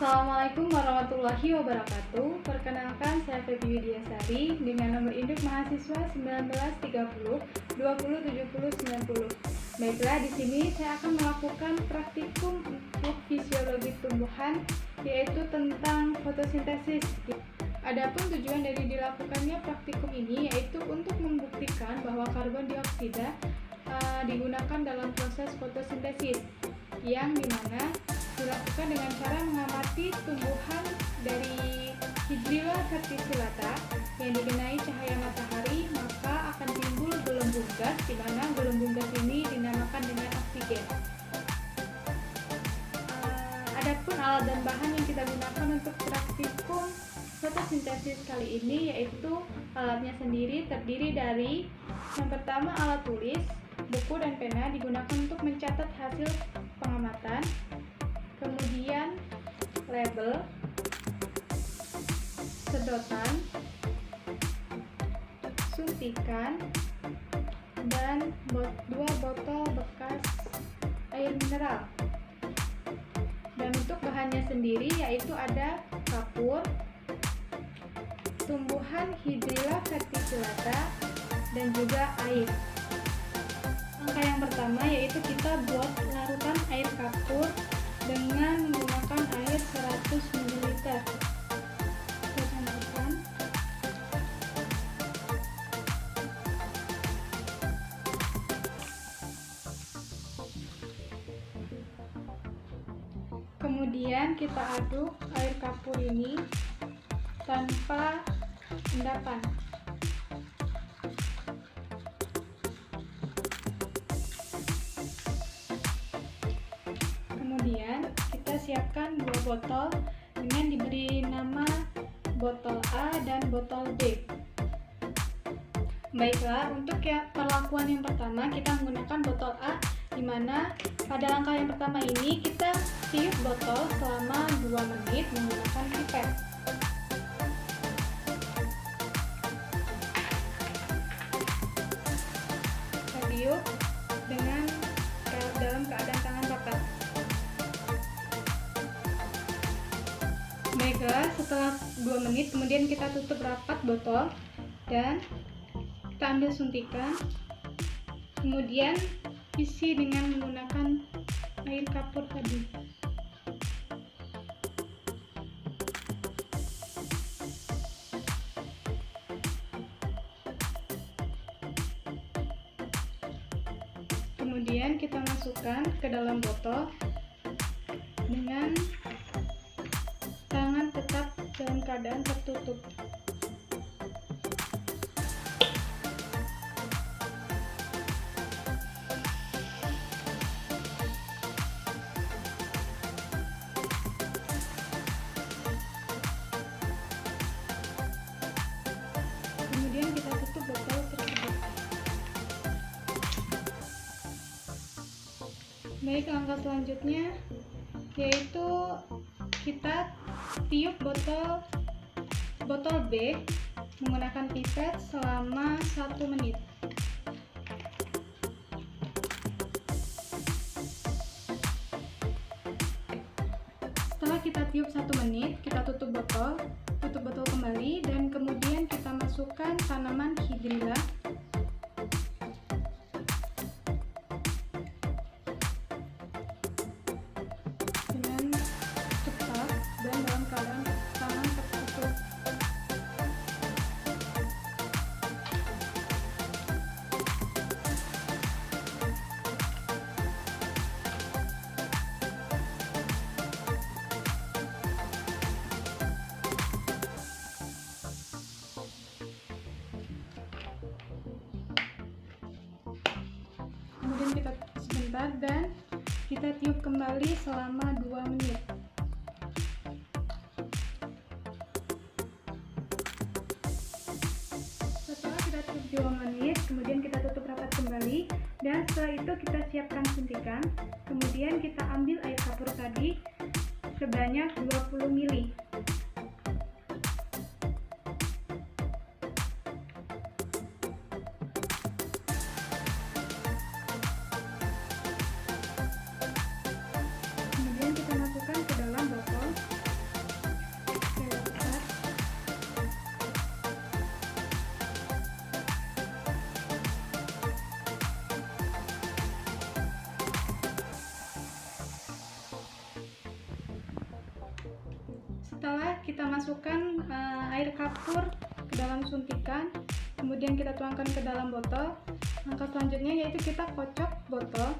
Assalamualaikum warahmatullahi wabarakatuh. Perkenalkan, saya Feby Widiasari dengan nomor induk mahasiswa 1930 20 70 90. Baiklah, di sini saya akan melakukan praktikum untuk fisiologi tumbuhan, yaitu tentang fotosintesis. Adapun tujuan dari dilakukannya praktikum ini yaitu untuk membuktikan bahwa karbon dioksida digunakan dalam proses fotosintesis, yang dimana dilakukan dengan cara mengamati tumbuhan dari Hydrilla verticillata yang dikenai cahaya matahari, maka akan timbul gelembung gas, di mana gelembung gas ini dinamakan dengan oksigen. Adapun alat dan bahan yang kita gunakan untuk praktikum fotosintesis kali ini yaitu alatnya sendiri terdiri dari yang pertama alat tulis, buku dan pena digunakan untuk mencatat hasil pengamatan. Kemudian label, sedotan, suntikan, dan 2 botol bekas air mineral. Dan untuk bahannya sendiri yaitu ada kapur, tumbuhan Hydrilla verticillata, dan juga air. Langkah yang pertama yaitu kita buat larutan air kapur dengan menggunakan air 100 ml. Kita campurkan. Kemudian kita aduk air kapur ini tanpa endapan. Kemudian kita siapkan 2 botol dengan diberi nama botol A dan botol B. Baiklah, untuk perlakuan yang pertama kita menggunakan botol A, di mana pada langkah yang pertama ini kita tiup botol selama 2 menit menggunakan pipet. Kita tiup dengan dalam keadaan tangan rapat. Baiklah, setelah 2 menit kemudian kita tutup rapat botol dan kita ambil suntikan, kemudian isi dengan menggunakan air kapur tadi. Kemudian kita masukkan ke dalam botol dengan tangan tetap dalam keadaan tertutup. Kemudian kita tutup botol tersebut. Baik, langkah selanjutnya yaitu kita tiup botol B menggunakan pipet selama 1 menit. Setelah kita tiup 1 menit, kita tutup botol kembali, dan kemudian kita masukkan tanaman Hydrilla. Dengan cepat dan dalam keadaan tangan tertutup. Kemudian kita sebentar dan kita tiup kembali selama 2 menit. Setelah kita tiup 2 menit, kemudian kita tutup rapat kembali, dan setelah itu kita siapkan suntikan. Kemudian kita ambil air kapur tadi sebanyak 20 ml. Kemudian kita masukkan ke dalam botol kita masukkan air kapur ke dalam suntikan, kemudian kita tuangkan ke dalam botol. Langkah selanjutnya yaitu kita kocok botol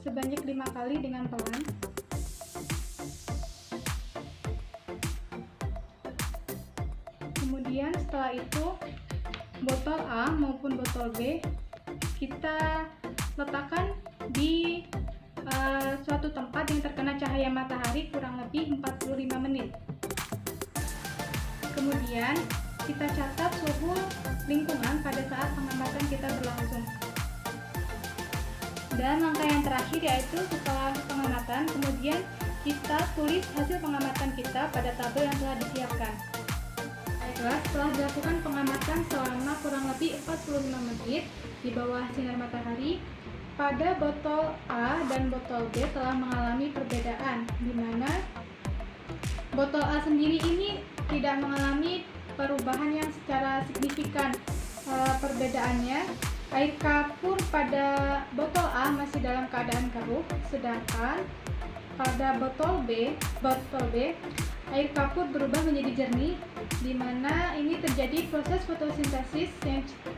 sebanyak 5 kali dengan pelan. Kemudian setelah itu botol A maupun botol B kita letakkan di suatu tempat yang terkena cahaya matahari kurang lebih 45 menit. Kemudian kita catat suhu lingkungan pada saat pengamatan kita berlangsung. Dan langkah yang terakhir yaitu setelah pengamatan, kemudian kita tulis hasil pengamatan kita pada tabel yang telah disiapkan. Baiklah, setelah dilakukan pengamatan selama kurang lebih 45 menit di bawah sinar matahari, pada botol A dan botol B telah mengalami perbedaan, di mana botol A sendiri ini tidak mengalami perubahan yang secara signifikan. Perbedaannya, air kapur pada botol A masih dalam keadaan keruh, sedangkan pada botol B, air kapur berubah menjadi jernih, di mana ini terjadi proses fotosintesis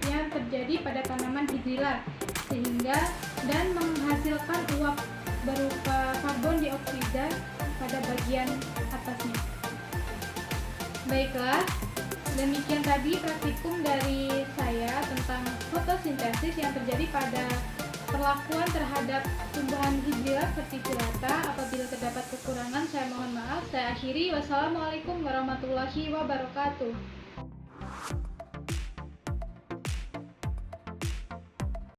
yang terjadi pada tanaman hidrilla, sehingga dan menghasilkan uap berupa karbon dioksida pada bagian atasnya. Baiklah, demikian tadi praktikum dari saya tentang fotosintesis yang terjadi pada perlakuan terhadap tumbuhan hidrilla verticillata. Apabila terdapat kekurangan, saya mohon maaf. Saya akhiri. Wassalamualaikum warahmatullahi wabarakatuh.